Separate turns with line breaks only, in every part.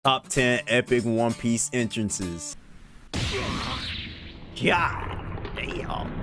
Top 10 epic One Piece entrances. God damn.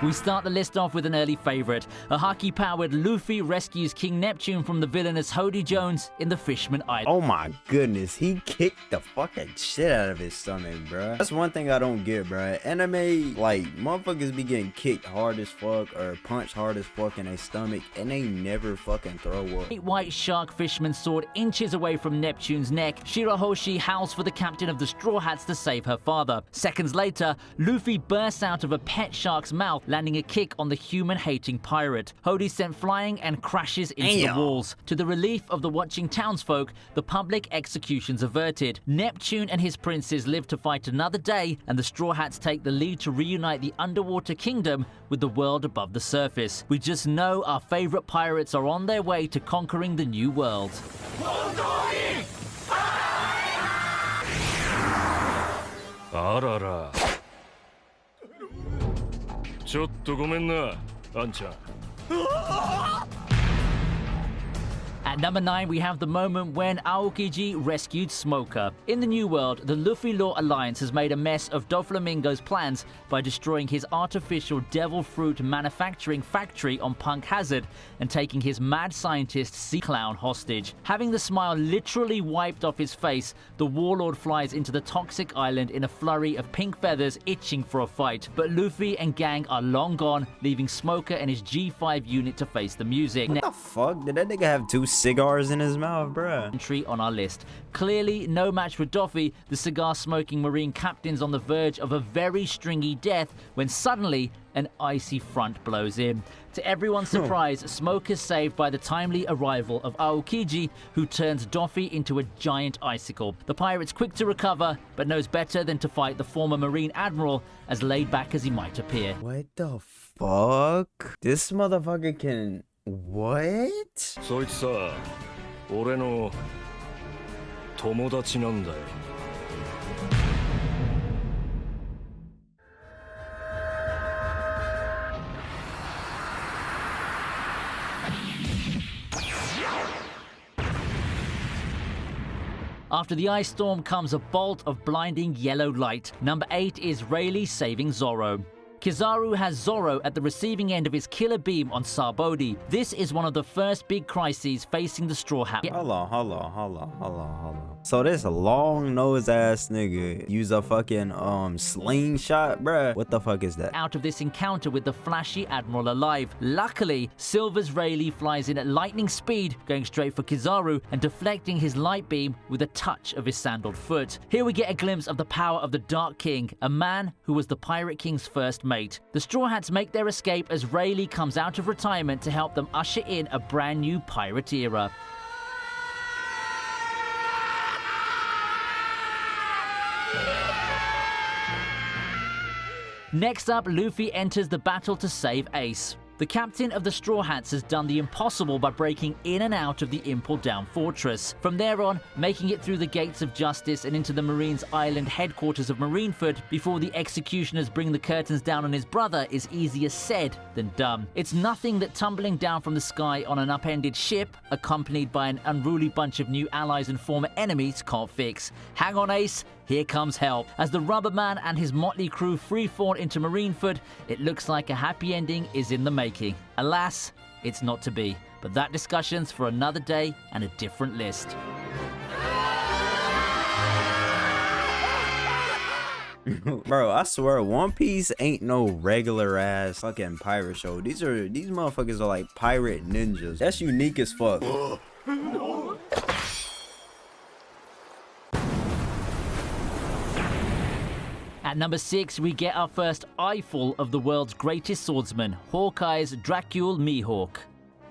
We start the list off with an early favorite. A haki-powered Luffy rescues King Neptune from the villainous Hody Jones in the Fishman Island.
Oh my goodness, he kicked the fucking shit out of his stomach, bruh. That's one thing I don't get, bruh. Anime, like, motherfuckers be getting kicked hard as fuck or punched hard as fuck in their stomach and they never fucking throw up.
A white shark fisherman's sword inches away from Neptune's neck. Shirahoshi howls for the captain of the Straw Hats to save her father. Seconds later, Luffy bursts out of a pet shark's mouth, landing a kick on the human-hating pirate. Hody's sent flying and crashes into the walls. To the relief of the watching townsfolk, the public execution's averted. Neptune and his princes live to fight another day, and the Straw Hats take the lead to reunite the underwater kingdom with the world above the surface. We just know our favorite pirates are on their way to conquering the new world.
ちょっとごめんな、あんちゃん。
At number 9, we have the moment when Aokiji rescued Smoker. In the New World, the Luffy Law Alliance has made a mess of Doflamingo's plans by destroying his artificial devil fruit manufacturing factory on Punk Hazard and taking his mad scientist Sea Clown hostage. Having the smile literally wiped off his face, the warlord flies into the toxic island in a flurry of pink feathers itching for a fight. But Luffy and gang are long gone, leaving Smoker and his G5 unit to face the music.
What the fuck? Did that nigga have 2 cigars in his mouth, bruh?
Entry on our list. Clearly no match for Doffy, the cigar-smoking Marine captain's on the verge of a very stringy death when suddenly an icy front blows in. To everyone's surprise, Smoke is saved by the timely arrival of Aokiji, who turns Doffy into a giant icicle. The pirate's quick to recover, but knows better than to fight the former Marine Admiral, as laid back as he might appear.
What the fuck? This motherfucker can... What?
そいつさ、俺の友達なんだよ。
After the ice storm comes a bolt of blinding yellow light. Number 8 is Rayleigh saving Zoro. Kizaru has Zoro at the receiving end of his killer beam on Sarbodi. This is one of the first big crises facing the Straw Hat.
Hold on. So this long nose ass nigga use a fucking slingshot, bruh. What the fuck is that?
Out of this encounter with the flashy Admiral alive. Luckily, Silver's Rayleigh flies in at lightning speed, going straight for Kizaru and deflecting his light beam with a touch of his sandaled foot. Here we get a glimpse of the power of the Dark King, a man who was the Pirate King's first mate. The Straw Hats make their escape as Rayleigh comes out of retirement to help them usher in a brand new pirate era. Next up, Luffy enters the battle to save Ace. The captain of the Straw Hats has done the impossible by breaking in and out of the Impel Down Fortress. From there on, making it through the gates of justice and into the Marines' island headquarters of Marineford before the executioners bring the curtains down on his brother is easier said than done. It's nothing that tumbling down from the sky on an upended ship, accompanied by an unruly bunch of new allies and former enemies, can't fix. Hang on, Ace. Here comes help. As the Rubber Man and his motley crew freefall into Marineford, it looks like a happy ending is in the making. Alas, it's not to be. But that discussion's for another day and a different list.
Bro, I swear One Piece ain't no regular ass fucking pirate show. These motherfuckers are like pirate ninjas. That's unique as fuck.
At number 6, we get our first eyeful of the world's greatest swordsman, Hawkeye's Dracule Mihawk.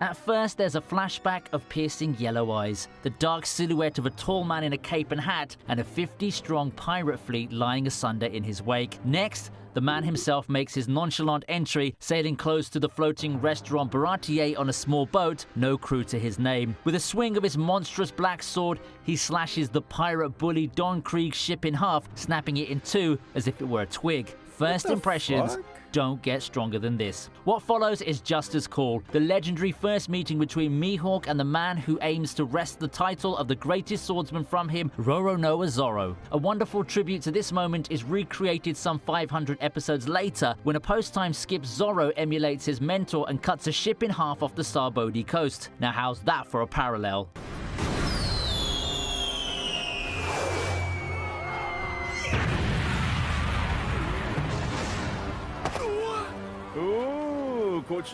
At first, there's a flashback of piercing yellow eyes, the dark silhouette of a tall man in a cape and hat, and a 50-strong pirate fleet lying asunder in his wake. Next, the man himself makes his nonchalant entry, sailing close to the floating restaurant Baratier on a small boat, no crew to his name. With a swing of his monstrous black sword, he slashes the pirate bully Don Krieg's ship in half, snapping it in two as if it were a twig. first
the
impressions
fuck?
don't get stronger than this. What follows is just as cool. The legendary first meeting between Mihawk and the man who aims to wrest the title of the greatest swordsman from him, Roronoa Zoro. A wonderful tribute to this moment is recreated some 500 episodes later when a post-time skip Zoro emulates his mentor and cuts a ship in half off the Sarbodi coast. Now how's that for a parallel?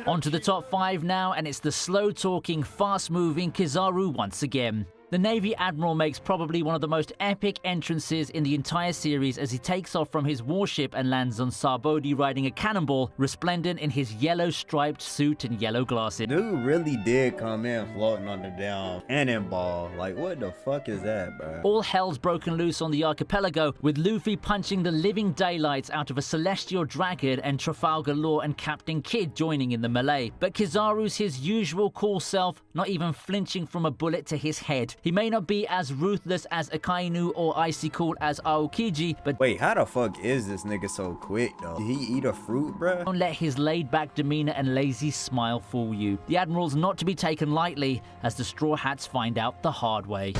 On to the top 5 now, and it's the slow-talking, fast-moving Kizaru once again. The Navy Admiral makes probably one of the most epic entrances in the entire series as he takes off from his warship and lands on Sarbodi riding a cannonball, resplendent in his yellow striped suit and yellow glasses.
Dude really did come in floating on the damn cannonball. Like, what the fuck is that, bro?
All hell's broken loose on the archipelago, with Luffy punching the living daylights out of a celestial dragon and Trafalgar Law and Captain Kidd joining in the melee. But Kizaru's his usual cool self, not even flinching from a bullet to his head. He may not be as ruthless as Akainu or icy cool as Aokiji, but
wait, how the fuck is this nigga so quick, though? Did he eat a fruit, bro?
don't let his laid-back demeanor and lazy smile fool you. The Admiral's not to be taken lightly, as the Straw Hats find out the hard way.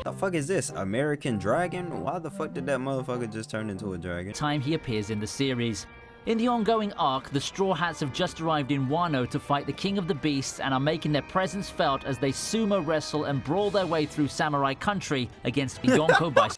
The fuck is this? American dragon? Why the fuck did that motherfucker just turn into a dragon?
Time he appears in the series. In the ongoing arc, the Straw Hats have just arrived in Wano to fight the King of the Beasts and are making their presence felt as they sumo wrestle and brawl their way through samurai country against Yonko by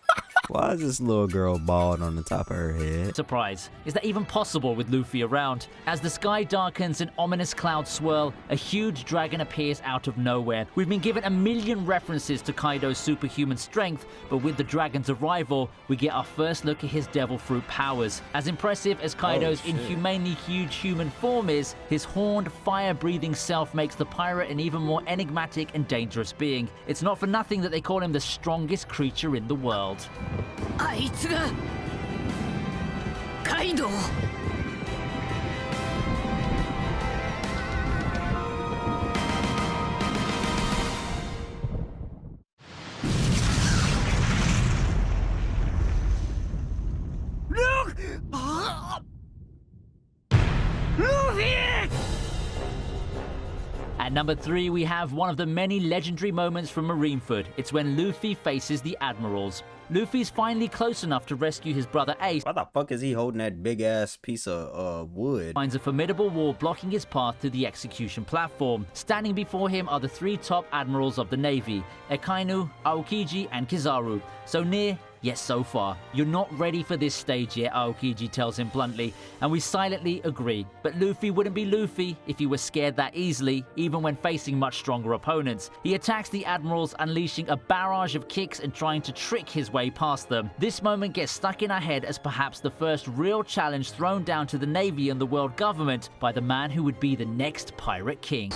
Why is this little girl bald on the top of her head?
surprise. Is that even possible with Luffy around? As the sky darkens and ominous clouds swirl, a huge dragon appears out of nowhere. We've been given a million references to Kaido's superhuman strength, but with the dragon's arrival, we get our first look at his devil fruit powers. As impressive as Kaido's inhumanely huge human form is, his horned, fire-breathing self makes the pirate an even more enigmatic and dangerous being. It's not for nothing that they call him the strongest creature in the world.
あいつがカイドウ
At number 3, we have one of the many legendary moments from Marineford. It's when Luffy faces the Admirals. Luffy's finally close enough to rescue his brother Ace.
Why the fuck is he holding that big ass piece of wood?
Finds a formidable wall blocking his path to the execution platform. Standing before him are the 3 top admirals of the Navy, Akainu, Aokiji, and Kizaru. So near, yet so far. You're not ready for this stage yet, Aokiji tells him bluntly, and we silently agree. But Luffy wouldn't be Luffy if he was scared that easily, even when facing much stronger opponents. He attacks the Admirals, unleashing a barrage of kicks and trying to trick his way past them. This moment gets stuck in our head as perhaps the first real challenge thrown down to the Navy and the world government by the man who would be the next Pirate King.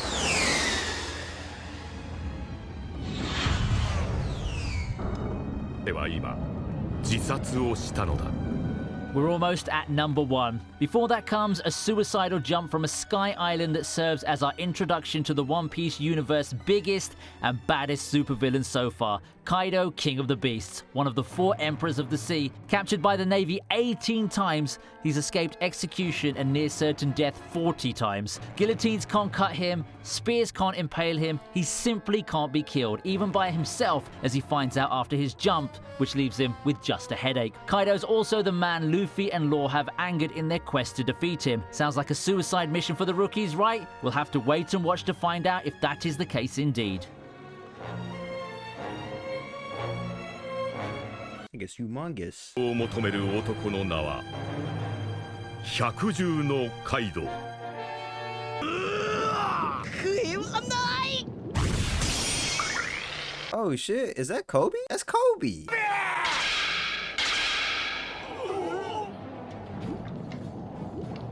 We're almost at number 1. Before that comes a suicidal jump from a sky island that serves as our introduction to the One Piece universe's biggest and baddest supervillain so far, Kaido, King of the Beasts, one of the 4 Emperors of the Sea. Captured by the Navy 18 times, he's escaped execution and near certain death 40 times. Guillotines can't cut him, spears can't impale him, he simply can't be killed, even by himself, as he finds out after his jump, which leaves him with just a headache. Kaido's also the man Luffy and Law have angered in their quest to defeat him. Sounds like a suicide mission for the rookies, right? We'll have to wait and watch to find out if that is the case indeed.
I think it's humongous.
を求める男の名は百獣のカイドウ。
Oh shit, is that Kobe? That's Kobe.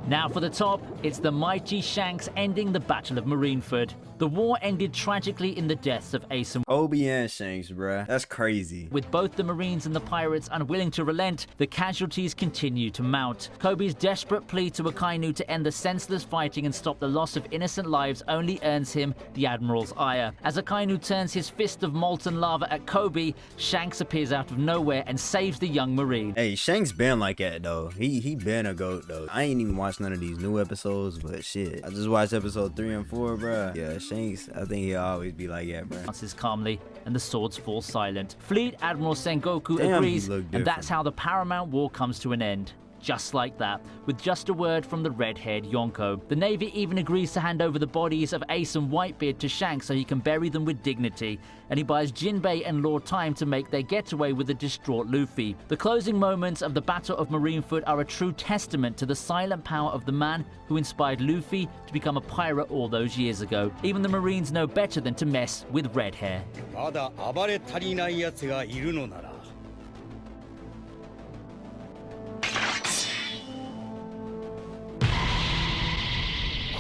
Now for the top, it's the mighty Shanks ending the Battle of Marineford. The war ended tragically in the deaths of Ace and
Obi and Shanks, bruh. That's crazy.
with both the Marines and the pirates unwilling to relent, the casualties continue to mount. Kobe's desperate plea to Akainu to end the senseless fighting and stop the loss of innocent lives only earns him the Admiral's ire. As Akainu turns his fist of molten lava at Kobe, Shanks appears out of nowhere and saves the young Marine.
Hey, Shanks been like that though. He been a goat though. I ain't even watched none of these new episodes, but shit, I just watched episode 3 and 4, bruh. Yeah, Shanks, I think he'll always be like that, bruh.
Answers calmly, and the swords fall silent. Fleet Admiral Sengoku
Damn,
agrees,
he look
and
different.
that's how the Paramount War comes to an end. Just like that, with just a word from the red-haired Yonko. The Navy even agrees to hand over the bodies of Ace and Whitebeard to Shanks so he can bury them with dignity, and he buys Jinbei and Law time to make their getaway with the distraught Luffy. The closing moments of the Battle of Marineford are a true testament to the silent power of the man who inspired Luffy to become a pirate all those years ago. Even the Marines know better than to mess with red hair.
まだ暴れ足りない奴がいるのなら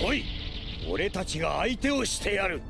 来い俺たちが相手をしてやる